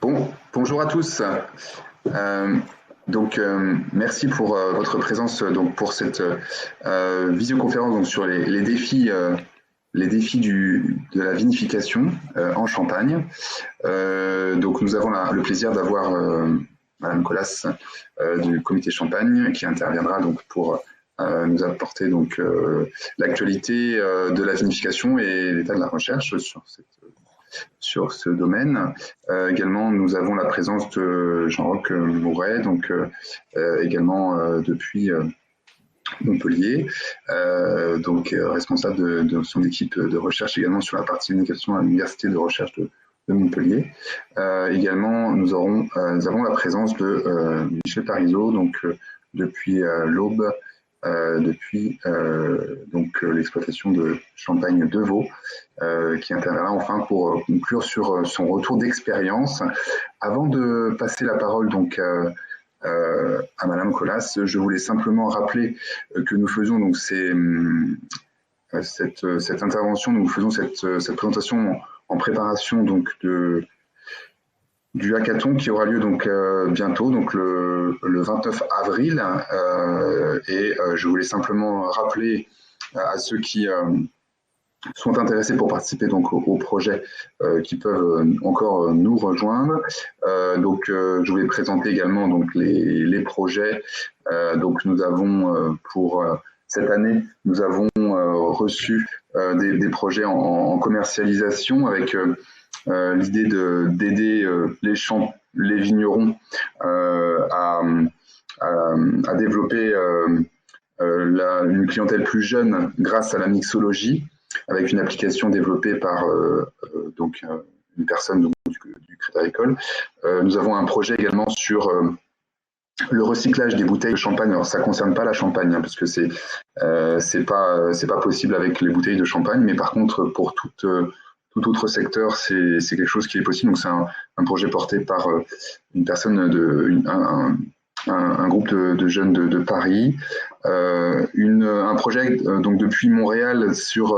Bonjour à tous. Merci pour votre présence pour cette visioconférence sur les défis, de la vinification en Champagne. Nous avons le plaisir d'avoir Madame Colas du comité Champagne qui interviendra pour nous apporter l'actualité de la vinification et l'état de la recherche sur ce domaine. Également, nous avons la présence de Jean-Roch Mouret, également depuis Montpellier, responsable de son équipe de recherche également sur la partie vinification à l'université de recherche de Montpellier. Également, nous avons la présence de Michel Parizeau, depuis l'Aube, depuis l'exploitation de Champagne de Vaux, qui interviendra enfin pour conclure sur son retour d'expérience. Avant de passer la parole à Madame Colas, je voulais simplement rappeler que nous faisons cette intervention, nous faisons cette présentation en préparation du hackathon qui aura lieu bientôt, le 29 avril. Je voulais simplement rappeler à ceux qui sont intéressés pour participer au projet qui peuvent encore nous rejoindre. Je vais présenter également les projets. Nous avons pour cette année, nous avons reçu des projets en commercialisation avec l'idée d'aider les vignerons à développer une clientèle plus jeune grâce à la mixologie, avec une application développée par une personne du Crédit Agricole. Nous avons un projet également sur le recyclage des bouteilles de champagne. Alors ça ne concerne pas la champagne, parce que c'est pas possible avec les bouteilles de champagne, mais par contre pour tout autre secteur, c'est quelque chose qui est possible. Donc c'est un projet porté par une personne un groupe de jeunes de Paris, un projet depuis Montréal sur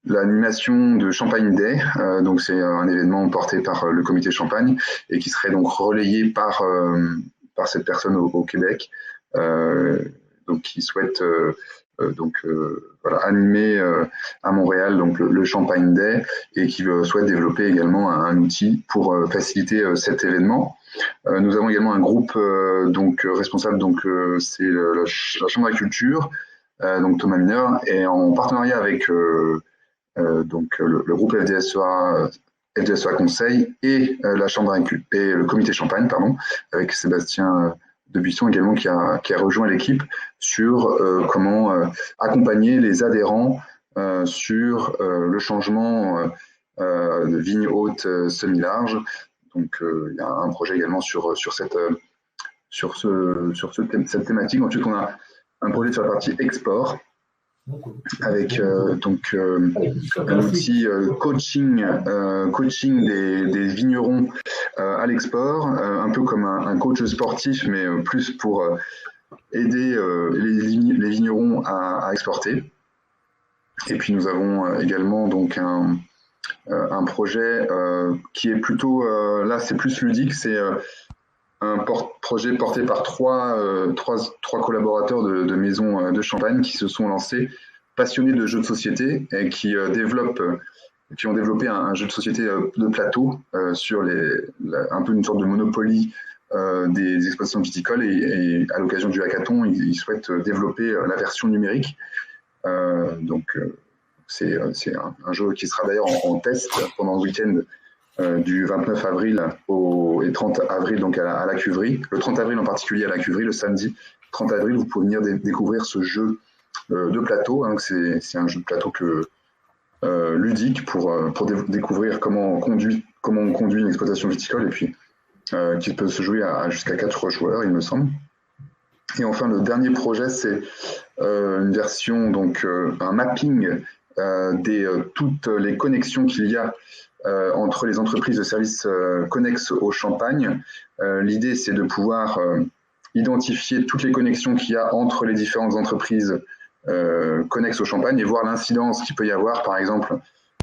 l'animation de Champagne Day. C'est un événement porté par le comité Champagne et qui serait relayé par cette personne au Québec, qui souhaite animer à Montréal le Champagne Day et qui souhaite développer également un outil pour faciliter cet événement. Nous avons également un groupe responsable, c'est la Chambre d'agriculture, Thomas Mineur, et en partenariat avec le groupe FDSEA Conseil et la Chambre d'agriculture et le comité Champagne, avec Sébastien Debuisson également qui a rejoint l'équipe sur comment accompagner les adhérents sur le changement de vigne haute semi-large. Il y a un projet également sur cette thématique. Ensuite, on a un projet sur la partie export avec un outil coaching des vignerons à l'export, un peu comme un coach sportif, mais plus pour aider les vignerons à exporter. Et puis nous avons également un projet qui est plutôt, là c'est plus ludique, c'est un projet porté par trois collaborateurs de maisons de Champagne qui se sont lancés, passionnés de jeux de société et qui ont développé un jeu de société de plateau sur un peu une sorte de Monopoly des exploitations viticoles, et à l'occasion du hackathon, ils souhaitent développer la version numérique. C'est un jeu qui sera d'ailleurs en test pendant le week-end du 29 avril et 30 avril à la cuverie. Le 30 avril en particulier à la cuverie, le samedi 30 avril, vous pouvez venir découvrir ce jeu de plateau. C'est un jeu de plateau ludique pour découvrir comment on conduit une exploitation viticole, et puis qui peut se jouer jusqu'à 4 joueurs, il me semble. Et enfin, le dernier projet, c'est une version, un mapping toutes les connexions qu'il y a entre les entreprises de services connexes au champagne. L'idée, c'est de pouvoir identifier toutes les connexions qu'il y a entre les différentes entreprises connexes au champagne et voir l'incidence qu'il peut y avoir, par exemple,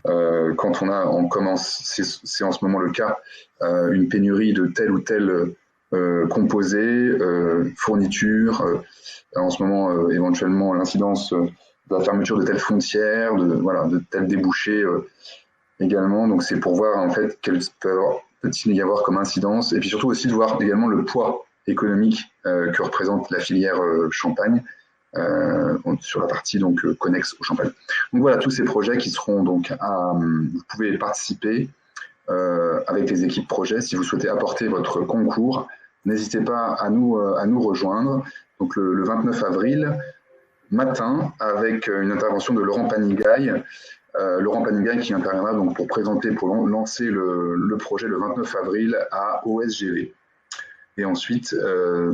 quand on commence, c'est en ce moment le cas, une pénurie de tel ou tel composé, fourniture, en ce moment éventuellement l'incidence de la fermeture de telle frontière, de tel débouché également. Donc c'est pour voir en fait quel peut-il y avoir comme incidence, et puis surtout aussi de voir également le poids économique que représente la filière champagne sur la partie donc connexe au champagne. Donc voilà, tous ces projets qui seront donc vous pouvez participer avec les équipes projets si vous souhaitez apporter votre concours. N'hésitez pas à nous rejoindre. Donc le 29 avril matin avec une intervention de Laurent Panigaille. Laurent Panigaille qui interviendra donc pour lancer le projet le 29 avril à OSGV. Et ensuite,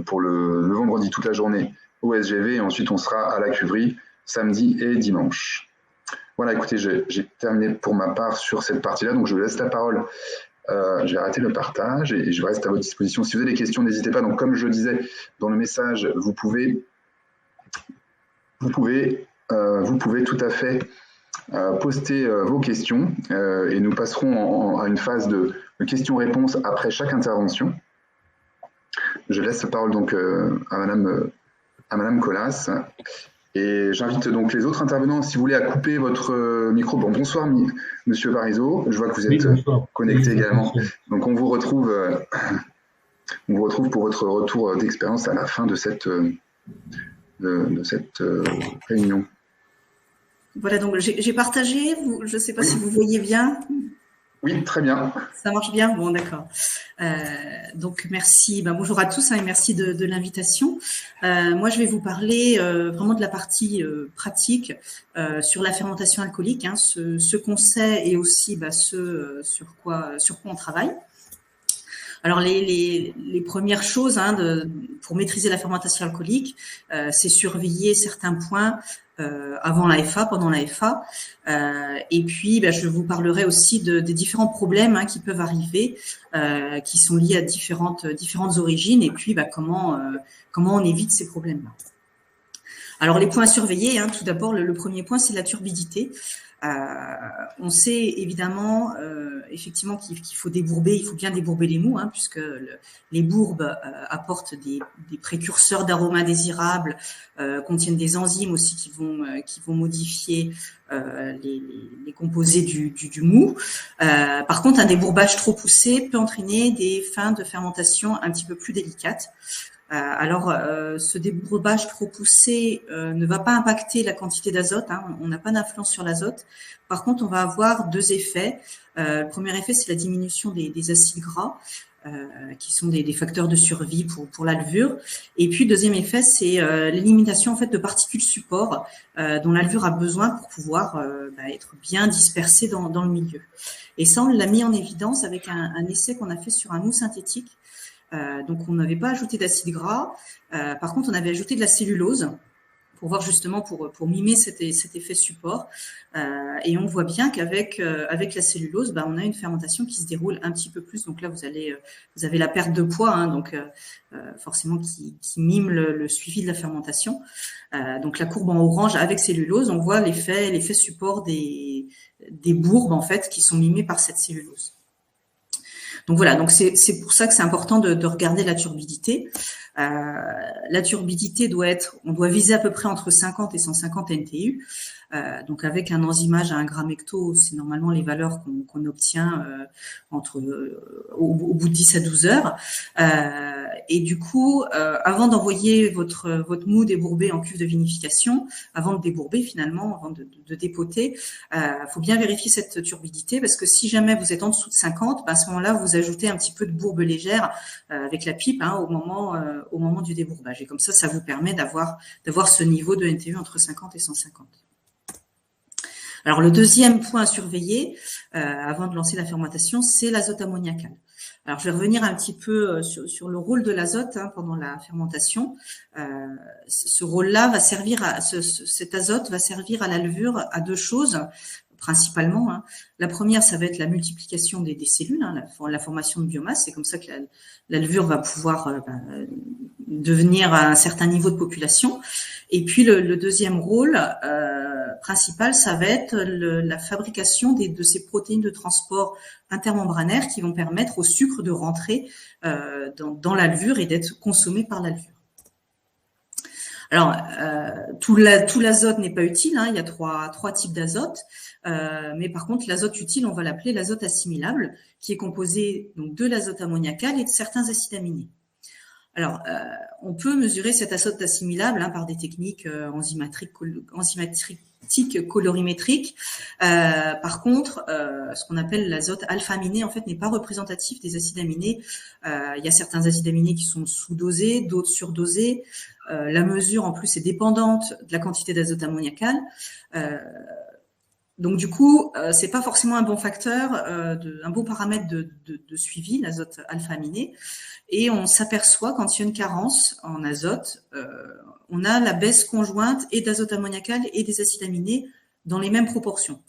pour le vendredi toute la journée, OSGV, et ensuite on sera à la cuverie samedi et dimanche. Voilà, écoutez, j'ai terminé pour ma part sur cette partie-là, donc je vous laisse la parole. Je vais arrêter le partage et je reste à votre disposition. Si vous avez des questions, n'hésitez pas. Donc, comme je disais dans le message, vous pouvez tout à fait poster vos questions et nous passerons à une phase de questions-réponses après chaque intervention. Je laisse la parole donc à Madame Colas. Et j'invite donc les autres intervenants, si vous voulez, à couper votre micro. Bon, bonsoir, Monsieur Parizeau. Je vois que vous êtes connecté également. Donc, on vous retrouve pour votre retour d'expérience à la fin de cette réunion. Voilà, donc j'ai partagé. Je ne sais pas si vous voyez bien. Oui, très bien. Ça marche bien? Bon, d'accord. Donc, merci. Bonjour à tous et merci de l'invitation. Moi, je vais vous parler vraiment de la partie pratique sur la fermentation alcoolique, ce qu'on sait et aussi ce sur quoi on travaille. Alors, les premières choses pour maîtriser la fermentation alcoolique, c'est surveiller certains points avant la FA, pendant la FA. Et puis, je vous parlerai aussi des différents problèmes qui peuvent arriver, qui sont liés à différentes origines, et puis comment on évite ces problèmes-là. Alors, les points à surveiller, tout d'abord, le premier point, c'est la turbidité. On sait évidemment, effectivement, qu'il faut débourber, il faut bien débourber les mous, puisque les bourbes apportent des précurseurs d'aromas indésirables, contiennent des enzymes aussi qui vont modifier les composés du mou. Par contre, un débourbage trop poussé peut entraîner des fins de fermentation un petit peu plus délicates. Alors, ce débourbage trop poussé ne va pas impacter la quantité d'azote, on n'a pas d'influence sur l'azote. Par contre, on va avoir deux effets. Le premier effet, c'est la diminution des acides gras, qui sont des facteurs de survie pour la levure. Et puis, deuxième effet, c'est l'élimination en fait de particules support dont la levure a besoin pour pouvoir être bien dispersée dans le milieu. Et ça, on l'a mis en évidence avec un essai qu'on a fait sur un mou synthétique. Donc, on n'avait pas ajouté d'acide gras. Par contre, on avait ajouté de la cellulose pour voir justement, pour mimer cet effet support. Et on voit bien qu'avec la cellulose, on a une fermentation qui se déroule un petit peu plus. Donc là, vous avez la perte de poids, donc forcément qui mime le suivi de la fermentation. Donc la courbe en orange avec cellulose, on voit l'effet support des bourbes en fait qui sont mimées par cette cellulose. Donc voilà, donc c'est pour ça que c'est important de regarder la turbidité. La turbidité on doit viser à peu près entre 50 et 150 NTU. Donc avec un enzymage à 1 gramme hecto, c'est normalement les valeurs qu'on obtient au bout de 10 à 12 heures. Et du coup, avant d'envoyer votre mou débourbé en cuve de vinification, avant de débourber finalement, avant de dépoter, faut bien vérifier cette turbidité parce que si jamais vous êtes en dessous de 50, à ce moment-là, vous ajoutez un petit peu de bourbe légère avec la pipe au moment du débourbage. Et comme ça vous permet d'avoir ce niveau de NTU entre 50 et 150. Alors, le deuxième point à surveiller avant de lancer la fermentation, c'est l'azote ammoniacal. Alors, je vais revenir un petit peu sur le rôle de l'azote pendant la fermentation. Ce rôle-là va servir cet azote va servir à la levure à deux choses. principalement. Hein. La première, ça va être la multiplication des cellules, hein, la formation de biomasse. C'est comme ça que la levure va pouvoir devenir à un certain niveau de population. Et puis le deuxième rôle principal, ça va être la fabrication de ces protéines de transport intermembranaires qui vont permettre au sucre de rentrer dans la levure et d'être consommé par la levure. Alors, tout l'azote n'est pas utile, hein, il y a trois types d'azote, mais par contre, l'azote utile, on va l'appeler l'azote assimilable, qui est composé donc de l'azote ammoniacal et de certains acides aminés. Alors, on peut mesurer cet azote assimilable hein, par des techniques enzymatiques colorimétriques. Par contre, ce qu'on appelle l'azote alpha-aminé, en fait, n'est pas représentatif des acides aminés. Il y a certains acides aminés qui sont sous-dosés, d'autres surdosés. La mesure, en plus, est dépendante de la quantité d'azote ammoniacal. Donc, du coup, c'est pas forcément un bon facteur, un bon paramètre de suivi, l'azote alpha-aminé. Et on s'aperçoit quand il y a une carence en azote, on a la baisse conjointe et d'azote ammoniacal et des acides aminés dans les mêmes proportions.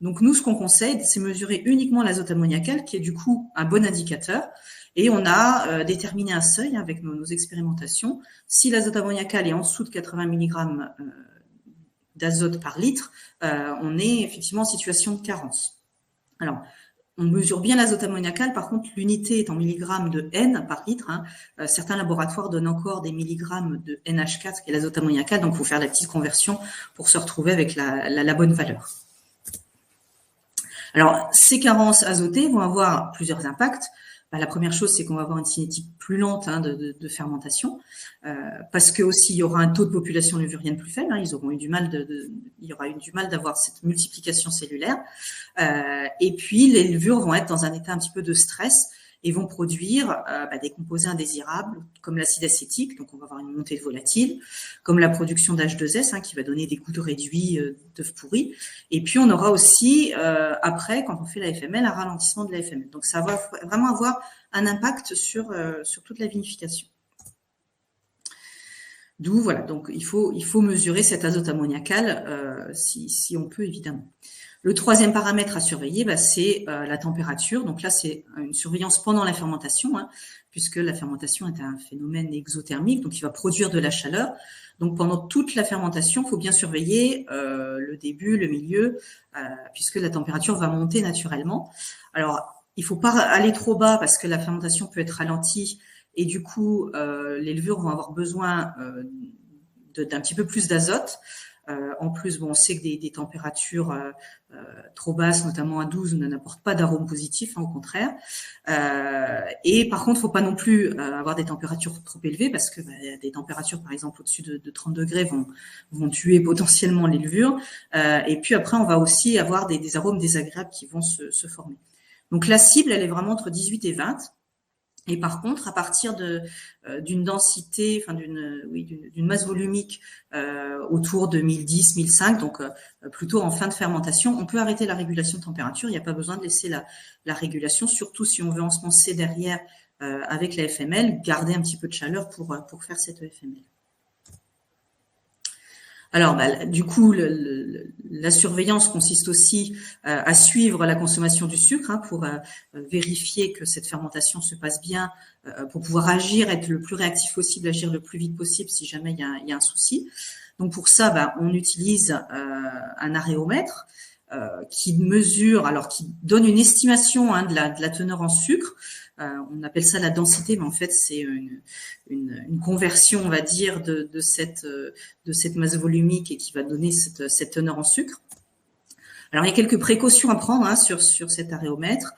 Donc, nous, ce qu'on conseille, c'est mesurer uniquement l'azote ammoniacal, qui est du coup un bon indicateur. Et on a déterminé un seuil avec nos expérimentations. Si l'azote ammoniacal est en dessous de 80 mg d'azote par litre, on est effectivement en situation de carence. Alors, on mesure bien l'azote ammoniacal, par contre, l'unité est en milligrammes de N par litre. Hein. Certains laboratoires donnent encore des milligrammes de NH4, qui est l'azote ammoniacal, donc il faut faire la petite conversion pour se retrouver avec la bonne valeur. Alors, ces carences azotées vont avoir plusieurs impacts. La première chose, c'est qu'on va avoir une cinétique plus lente hein, de fermentation, parce que aussi il y aura un taux de population levurienne plus faible. Hein, il y aura eu du mal d'avoir cette multiplication cellulaire. Et puis les levures vont être dans un état un petit peu de stress et vont produire des composés indésirables comme l'acide acétique, donc on va avoir une montée de volatile, comme la production d'H2S hein, qui va donner des goûts de réduits d'œufs pourris. Et puis on aura aussi après, quand on fait la FML, un ralentissement de la FML. Donc ça va vraiment avoir un impact sur toute la vinification. D'où voilà, donc il faut mesurer cet azote ammoniacal si on peut évidemment. Le troisième paramètre à surveiller, c'est la température. Donc là, c'est une surveillance pendant la fermentation, hein, puisque la fermentation est un phénomène exothermique, donc il va produire de la chaleur. Donc pendant toute la fermentation, il faut bien surveiller le début, le milieu, puisque la température va monter naturellement. Alors, il ne faut pas aller trop bas parce que la fermentation peut être ralentie et du coup, les levures vont avoir besoin d'un petit peu plus d'azote. En plus, on sait que des températures trop basses, notamment à 12, n'apportent pas d'arôme positif, hein, au contraire. Et par contre, il ne faut pas non plus avoir des températures trop élevées parce que des températures, par exemple, au-dessus de 30 degrés vont tuer potentiellement les levures. Et puis après, on va aussi avoir des arômes désagréables qui vont se former. Donc la cible, elle est vraiment entre 18 et 20. Et par contre, à partir d'une densité, enfin d'une masse volumique autour de 1010, 1005, donc plutôt en fin de fermentation, on peut arrêter la régulation de température. Il n'y a pas besoin de laisser la régulation, surtout si on veut ensemencer derrière avec la FML, garder un petit peu de chaleur pour faire cette FML. Alors, du coup, la surveillance consiste aussi à suivre la consommation du sucre hein, pour vérifier que cette fermentation se passe bien, pour pouvoir agir, être le plus réactif possible, agir le plus vite possible si jamais il y a un souci. Donc, pour ça, on utilise un aréomètre qui mesure, alors qui donne une estimation hein, de la teneur en sucre. On appelle ça la densité, mais en fait c'est une conversion, on va dire, de cette masse volumique et qui va donner cette teneur en sucre. Alors il y a quelques précautions à prendre hein, sur cet aréomètre,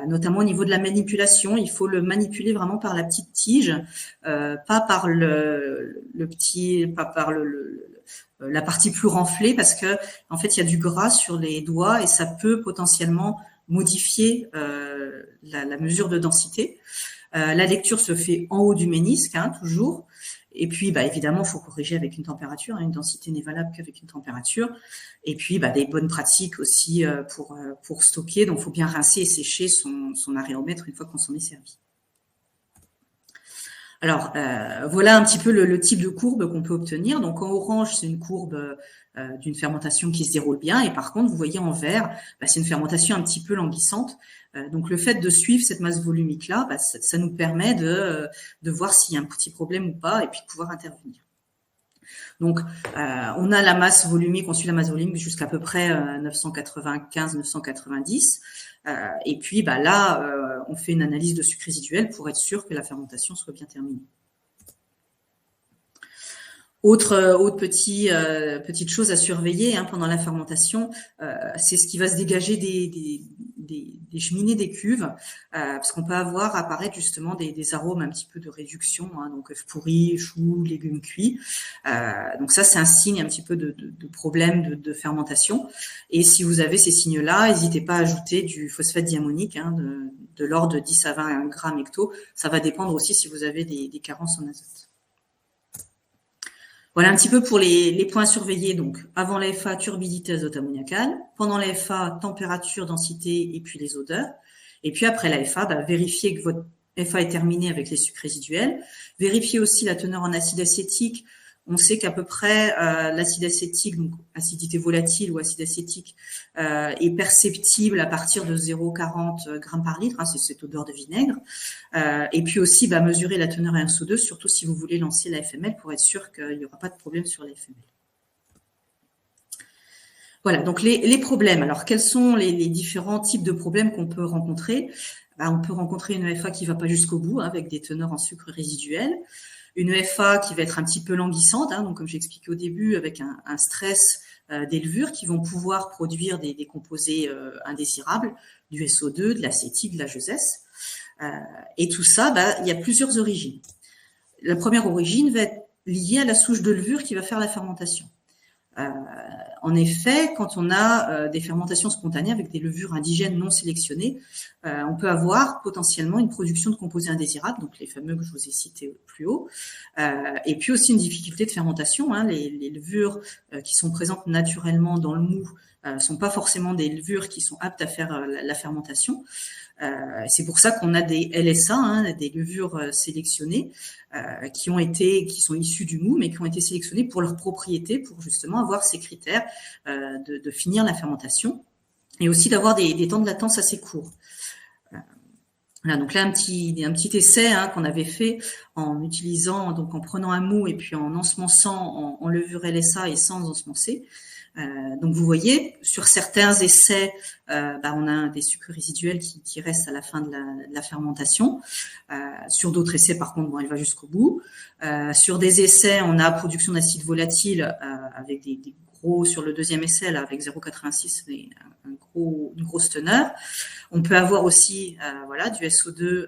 notamment au niveau de la manipulation. Il faut le manipuler vraiment par la petite tige, pas par la partie plus renflée, parce que en fait il y a du gras sur les doigts et ça peut potentiellement modifier la mesure de densité. La lecture se fait en haut du ménisque, hein, toujours. Et puis, évidemment, il faut corriger avec une température. Hein, une densité n'est valable qu'avec une température. Et puis, des bonnes pratiques aussi pour stocker. Donc, il faut bien rincer et sécher son aréomètre une fois qu'on s'en est servi. Alors, voilà un petit peu le type de courbe qu'on peut obtenir. Donc, en orange, c'est une courbe d'une fermentation qui se déroule bien. Et par contre, vous voyez en vert, c'est une fermentation un petit peu languissante. Donc, le fait de suivre cette masse volumique-là, ça nous permet de voir s'il y a un petit problème ou pas et puis de pouvoir intervenir. Donc, on a la masse volumique, on suit la masse volumique jusqu'à peu près 995-990. Et puis, là, on fait une analyse de sucre résiduel pour être sûr que la fermentation soit bien terminée. Autre petite chose à surveiller pendant la fermentation, c'est ce qui va se dégager des cheminées des cuves, parce qu'on peut avoir apparaître justement des arômes un petit peu de réduction, donc œufs pourris, choux, légumes cuits. Donc ça, c'est un signe un petit peu de problème de fermentation. Et si vous avez ces signes-là, n'hésitez pas à ajouter du phosphate diamonique de l'ordre de 10 à 20 grammes hecto. Ça va dépendre aussi si vous avez des carences en azote. Voilà un petit peu pour les points à surveiller. Donc, avant la FA, turbidité, azote ammoniacal. Pendant la FA, température, densité et puis les odeurs. Et puis après la FA, vérifiez que votre FA est terminée avec les sucres résiduels. Vérifiez aussi la teneur en acide acétique. On sait qu'à peu près l'acide acétique, donc acidité volatile ou acide acétique, est perceptible à partir de 0,40 grammes par litre. C'est cette odeur de vinaigre. Et puis aussi, mesurer la teneur en SO2, surtout si vous voulez lancer la FML pour être sûr qu'il n'y aura pas de problème sur la FML. Voilà, donc les problèmes. Alors, quels sont les différents types de problèmes qu'on peut rencontrer? On peut rencontrer une FA qui ne va pas jusqu'au bout, avec des teneurs en sucre résiduel. Une FA qui va être un petit peu languissante, donc comme j'expliquais au début, avec un stress des levures qui vont pouvoir produire des composés indésirables, du SO2, de l'acétique, de la GES. Et tout ça, il y a plusieurs origines. La première origine va être liée à la souche de levure qui va faire la fermentation. En effet, quand on a des fermentations spontanées avec des levures indigènes non sélectionnées, on peut avoir potentiellement une production de composés indésirables, donc les fameux que je vous ai cités plus haut, et puis aussi une difficulté de fermentation. Les levures qui sont présentes naturellement dans le mou sont pas forcément des levures qui sont aptes à faire la fermentation. C'est pour ça qu'on a des LSA, des levures sélectionnées qui sont issues du mou, mais qui ont été sélectionnées pour leurs propriétés, pour justement avoir ces critères de finir la fermentation et aussi d'avoir des temps de latence assez courts. Voilà, donc là un petit essai qu'on avait fait en utilisant, donc en prenant un mou et puis en ensemençant en levure LSA et sans ensemencer. Donc vous voyez, sur certains essais, on a des sucres résiduels qui restent à la fin de la fermentation. Sur d'autres essais, par contre, elle va jusqu'au bout. Sur des essais, on a production d'acide volatile avec des gros, sur le deuxième essai, là, avec 0,86, une grosse teneur. On peut avoir aussi du SO2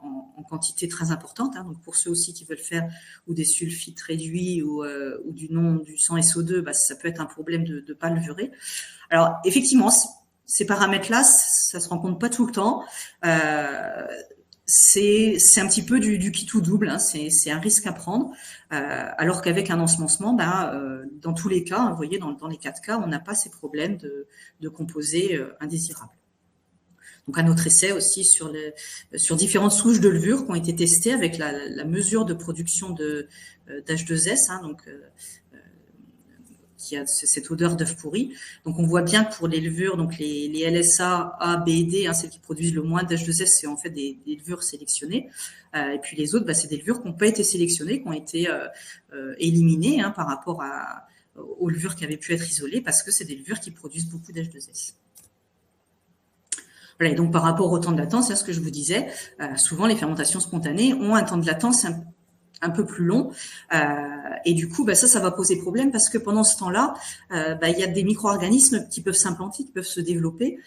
en quantité très importante, donc pour ceux aussi qui veulent faire ou des sulfites réduits ou du sang SO2, ça peut être un problème de ne pas levurer. Alors effectivement, ces paramètres-là, ça se rencontre pas tout le temps. C'est un petit peu du qui tout double, c'est un risque à prendre, alors qu'avec un ensemencement, dans tous les cas, vous voyez, dans les 4 cas, on n'a pas ces problèmes de composés indésirables. Donc un autre essai aussi sur différentes souches de levure qui ont été testées avec la mesure de production d'H2S, qui a cette odeur d'œuf pourri. Donc on voit bien que pour les levures, donc les LSA A, B et D, celles qui produisent le moins d'H2S, c'est en fait des levures sélectionnées. Et puis les autres, c'est des levures qui n'ont pas été sélectionnées, qui ont été éliminées par rapport aux levures qui avaient pu être isolées, parce que c'est des levures qui produisent beaucoup d'H2S. Voilà, et donc par rapport au temps de latence, c'est ce que je vous disais, souvent les fermentations spontanées ont un temps de latence un peu plus long, et du coup ça va poser problème, parce que pendant ce temps-là il y a des micro-organismes qui peuvent s'implanter, qui peuvent se développer,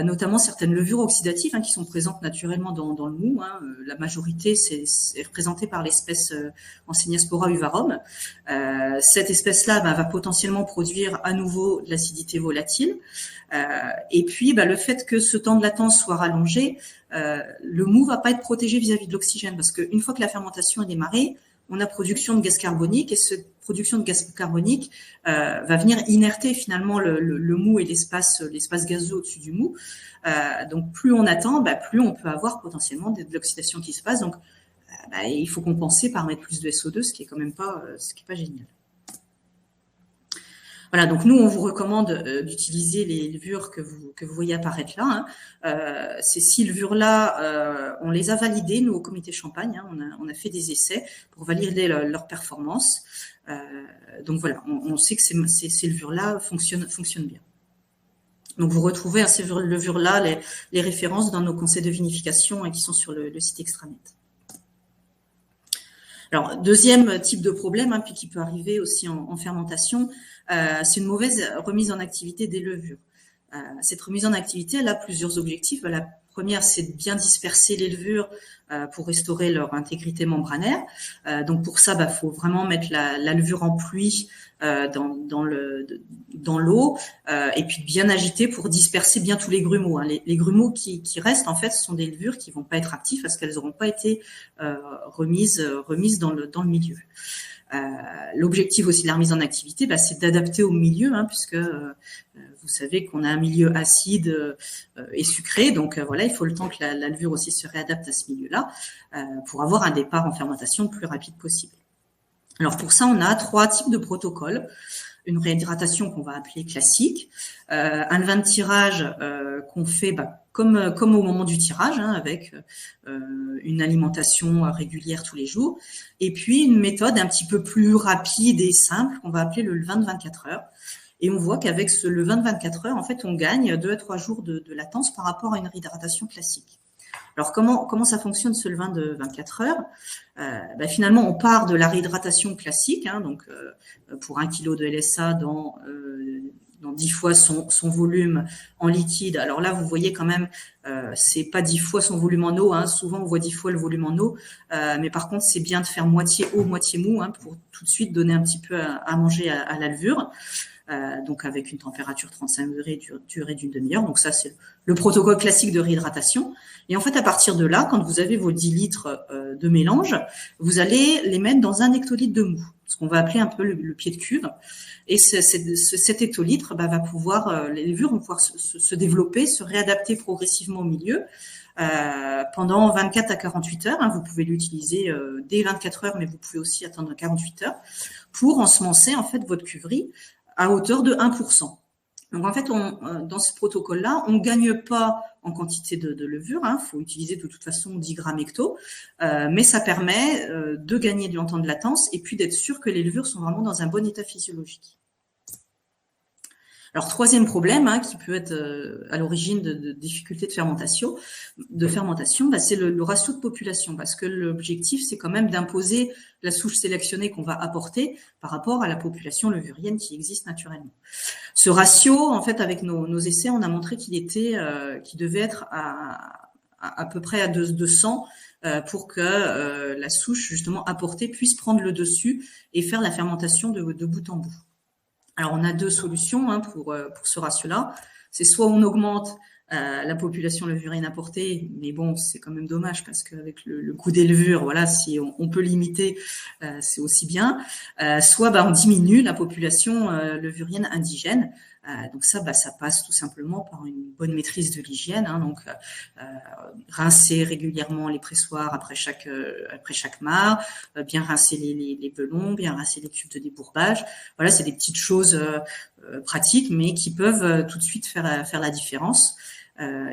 notamment certaines levures oxydatives qui sont présentes naturellement dans le mou. La majorité c'est représenté par l'espèce Enseniaspora uvarum. Cette espèce-là va potentiellement produire à nouveau de l'acidité volatile, et puis le fait que ce temps de latence soit rallongé, le mou va pas être protégé vis-à-vis de l'oxygène, parce qu'une fois que la fermentation est démarrée, on a production de gaz carbonique, et cette production de gaz carbonique va venir inerter finalement le mou et l'espace gazeux au-dessus du mou. Donc plus on attend, plus on peut avoir potentiellement de l'oxydation qui se passe. Donc il faut compenser par mettre plus de SO2, ce qui est quand même pas génial. Voilà, donc nous, on vous recommande d'utiliser les levures que vous voyez apparaître là. Ces 6 levures-là, on les a validées, nous, au comité Champagne. On a fait des essais pour valider leur performance. Donc voilà, on sait que ces levures-là fonctionnent bien. Donc vous retrouvez à ces levures-là les références dans nos conseils de vinification qui sont sur le site extranet. Alors, deuxième type de problème, puis qui peut arriver aussi en fermentation, c'est une mauvaise remise en activité des levures. Cette remise en activité, elle a plusieurs objectifs. La première, c'est de bien disperser les levures pour restaurer leur intégrité membranaire. Donc pour ça, faut vraiment mettre la levure en pluie dans l'eau et puis bien agiter pour disperser bien tous les grumeaux. Les grumeaux qui restent, en fait, ce sont des levures qui vont pas être actives parce qu'elles n'auront pas été remises dans le milieu. L'objectif aussi de la remise en activité, c'est d'adapter au milieu, puisque vous savez qu'on a un milieu acide et sucré, donc voilà, il faut le temps que la levure aussi se réadapte à ce milieu-là pour avoir un départ en fermentation le plus rapide possible. Alors pour ça, on a 3 types de protocoles. Une réhydratation qu'on va appeler classique, un levain de tirage qu'on fait comme au moment du tirage, avec une alimentation régulière tous les jours, et puis une méthode un petit peu plus rapide et simple qu'on va appeler le levain de 24 heures. Et on voit qu'avec ce levain de 24 heures, en fait, on gagne 2 à 3 jours de latence par rapport à une réhydratation classique. Alors, comment ça fonctionne ce levain de 24 heures finalement, on part de la réhydratation classique, donc pour 1 kg de LSA dans 10 fois son volume en liquide. Alors là, vous voyez quand même, c'est pas 10 fois son volume en eau. Souvent, on voit 10 fois le volume en eau. Mais par contre, c'est bien de faire moitié eau, moitié mou, pour tout de suite donner un petit peu à manger à la levure. Donc avec une température 35 degrés, durée d'une demi-heure. Donc ça, c'est le protocole classique de réhydratation. Et en fait, à partir de là, quand vous avez vos 10 litres de mélange, vous allez les mettre dans 1 hectolitre de mou, ce qu'on va appeler un peu le pied de cuve. Et cet hectolitre va pouvoir, les levures vont pouvoir se développer, se réadapter progressivement au milieu pendant 24 à 48 heures. Vous pouvez l'utiliser dès 24 heures, mais vous pouvez aussi attendre 48 heures pour ensemencer en fait votre cuverie à hauteur de 1%. Donc en fait, dans ce protocole-là, on ne gagne pas en quantité de levure. Faut utiliser de toute façon 10 grammes hecto, mais ça permet de gagner du temps de latence et puis d'être sûr que les levures sont vraiment dans un bon état physiologique. Alors, troisième problème qui peut être à l'origine de difficultés de fermentation, c'est le ratio de population, parce que l'objectif, c'est quand même d'imposer la souche sélectionnée qu'on va apporter par rapport à la population levurienne qui existe naturellement. Ce ratio, en fait, avec nos essais, on a montré qu'il devait être à peu près à 200 pour que la souche justement apportée puisse prendre le dessus et faire la fermentation de bout en bout. Alors, on a 2 solutions pour ce ratio-là. C'est soit on augmente la population levurienne apportée, mais bon, c'est quand même dommage parce qu'avec le coût des levures, voilà, si on peut limiter, c'est aussi bien. Soit on diminue la population levurienne indigène. Donc ça passe tout simplement par une bonne maîtrise de l'hygiène. Donc rincer régulièrement les pressoirs après chaque mare, bien rincer les belons, bien rincer les cuves de débourbage. Voilà, c'est des petites choses pratiques, mais qui peuvent tout de suite faire la différence.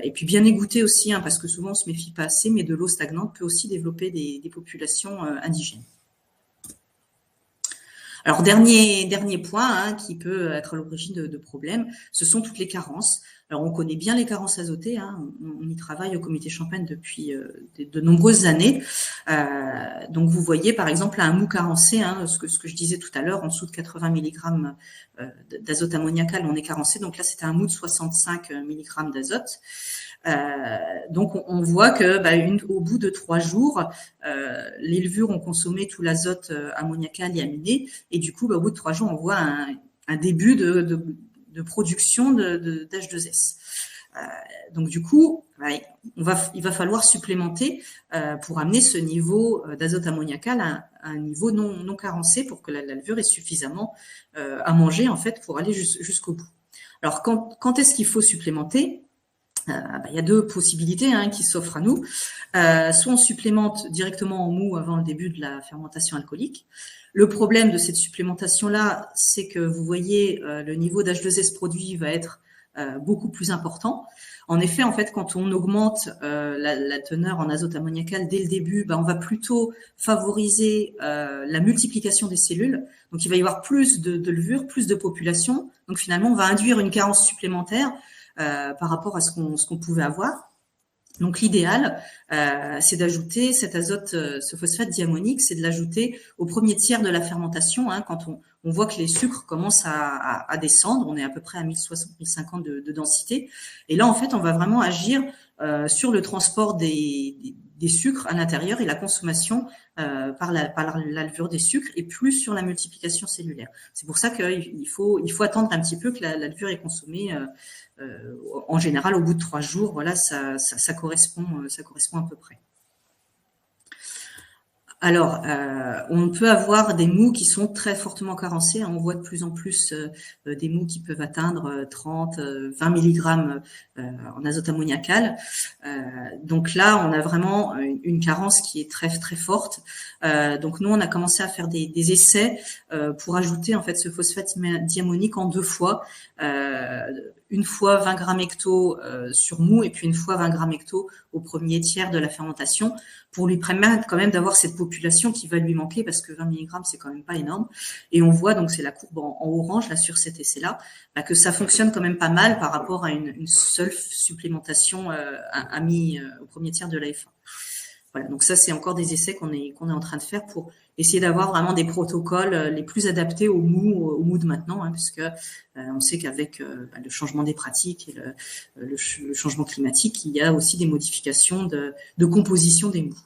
Et puis bien égoutter aussi, parce que souvent on se méfie pas assez, mais de l'eau stagnante peut aussi développer des populations indigènes. Alors, dernier point qui peut être à l'origine de problèmes, ce sont toutes les carences. Alors, on connaît bien les carences azotées, on y travaille au comité Champagne depuis de nombreuses années. Donc, vous voyez, par exemple, un mou carencé, ce que je disais tout à l'heure, en dessous de 80 mg d'azote ammoniacal, on est carencé. Donc là, c'était un mou de 65 mg d'azote. Donc, on voit que au bout de 3 jours, les levures ont consommé tout l'azote ammoniacal et aminé, et du coup, au bout de 3 jours, on voit un début de production d'H2S. Donc, du coup, il va falloir supplémenter pour amener ce niveau d'azote ammoniacal à un niveau non carencé pour que la levure ait suffisamment à manger en fait pour aller jusqu'au bout. Alors, quand est-ce qu'il faut supplémenter ? il y a deux possibilités qui s'offrent à nous. Soit on supplémente directement en mou avant le début de la fermentation alcoolique. Le problème de cette supplémentation-là, c'est que vous voyez, le niveau d'H2S produit va être beaucoup plus important. En effet, en fait, quand on augmente la teneur en azote ammoniacal dès le début, on va plutôt favoriser la multiplication des cellules. Donc, il va y avoir plus de levure, plus de population. Donc, finalement, on va induire une carence supplémentaire par rapport à ce qu'on pouvait avoir. Donc l'idéal, c'est d'ajouter cet azote, ce phosphate diamonique, c'est de l'ajouter au premier tiers de la fermentation, quand on voit que les sucres commencent à descendre, on est à peu près à 1060-1050 de densité, et là en fait on va vraiment agir sur le transport des sucres à l'intérieur et la consommation par la levure des sucres, et plus sur la multiplication cellulaire. C'est pour ça qu'il faut attendre un petit peu que la levure est consommée. En général, au bout de 3 jours, voilà, ça correspond à peu près. Alors, on peut avoir des mous qui sont très fortement carencés. On voit de plus en plus des mous qui peuvent atteindre 30, 20 mg en azote ammoniacal. Donc là, on a vraiment une carence qui est très très forte. Donc nous, on a commencé à faire des essais pour ajouter en fait ce phosphate diamonique en 2 fois. Une fois 20 grammes hecto sur mou, et puis une fois 20 grammes hecto au premier tiers de la fermentation, pour lui permettre quand même d'avoir cette population qui va lui manquer, parce que 20 mg, c'est quand même pas énorme. Et on voit, donc c'est la courbe en orange, là, sur cet essai-là, que ça fonctionne quand même pas mal par rapport à une seule supplémentation au premier tiers de la F1. Voilà, donc ça, c'est encore des essais qu'on est en train de faire pour essayer d'avoir vraiment des protocoles les plus adaptés au mou de maintenant, puisque on sait qu'avec le changement des pratiques et le changement climatique, il y a aussi des modifications de composition des mous.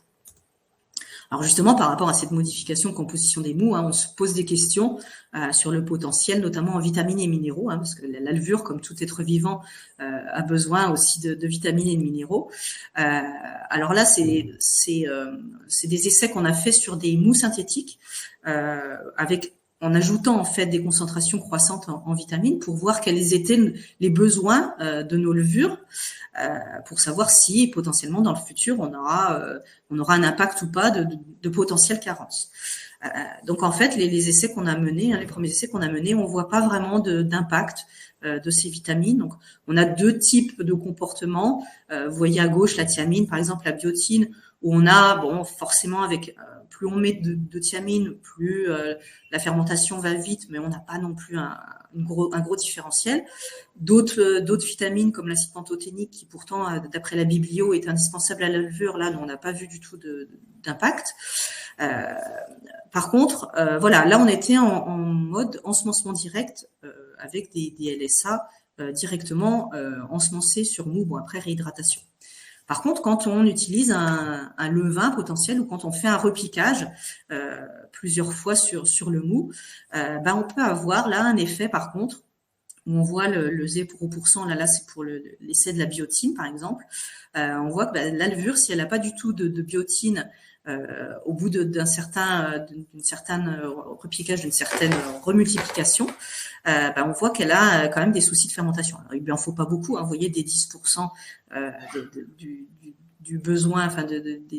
Alors justement, par rapport à cette modification de composition des mous, on se pose des questions sur le potentiel, notamment en vitamines et minéraux, parce que la levure, comme tout être vivant, a besoin aussi de vitamines et de minéraux. Alors là, c'est des essais qu'on a fait sur des mous synthétiques, en ajoutant en fait des concentrations croissantes en vitamines, pour voir quels étaient les besoins de nos levures, pour savoir si potentiellement dans le futur on aura un impact ou pas de potentielle carence. Donc en fait, les essais qu'on a menés, les premiers essais qu'on a menés, on voit pas vraiment d'impact de ces vitamines. Donc on a 2 types de comportements. Vous voyez à gauche la thiamine, par exemple la biotine, où on a forcément avec plus on met de thiamine, plus la fermentation va vite, mais on n'a pas non plus un gros différentiel. D'autres vitamines comme l'acide pantothénique, qui pourtant, d'après la biblio, est indispensable à la levure, là, on n'a pas vu du tout d'impact. Par contre, voilà, là, on était en mode ensemencement direct avec des LSA directement ensemencés sur mou, après réhydratation. Par contre, quand on utilise un levain potentiel, ou quand on fait un repiquage plusieurs fois sur le mou, on peut avoir là un effet, par contre, où on voit le 0%, là c'est pour l'essai de la biotine, par exemple. On voit que la levure, si elle n'a pas du tout de biotine, au bout d'une certaine repiquage, d'une certaine remultiplication, on voit qu'elle a quand même des soucis de fermentation. Alors, il lui en faut pas beaucoup, vous voyez, des 10% du besoin, enfin des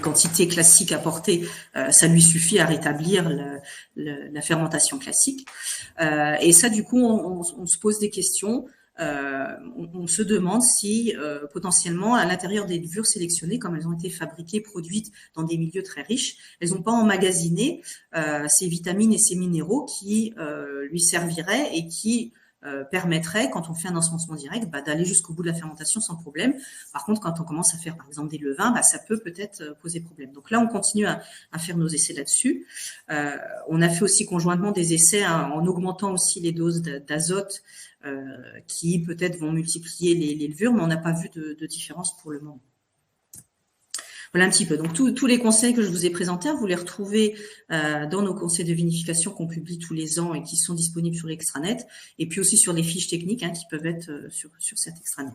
quantités classiques apportées, ça lui suffit à rétablir la fermentation classique. Et ça, du coup, on se pose des questions. On se demande si potentiellement à l'intérieur des levures sélectionnées, comme elles ont été fabriquées, produites dans des milieux très riches, elles n'ont pas emmagasiné ces vitamines et ces minéraux qui lui serviraient et qui permettrait, quand on fait un ensemencement direct, d'aller jusqu'au bout de la fermentation sans problème. Par contre, quand on commence à faire, par exemple, des levains, ça peut peut-être poser problème. Donc là, on continue à faire nos essais là-dessus. On a fait aussi conjointement des essais en augmentant aussi les doses d'azote qui peut-être vont multiplier les levures, mais on n'a pas vu de différence pour le moment. Voilà un petit peu. Donc tous les conseils que je vous ai présentés, vous les retrouvez dans nos conseils de vinification qu'on publie tous les ans et qui sont disponibles sur l'extranet, et puis aussi sur les fiches techniques qui peuvent être sur cet extranet.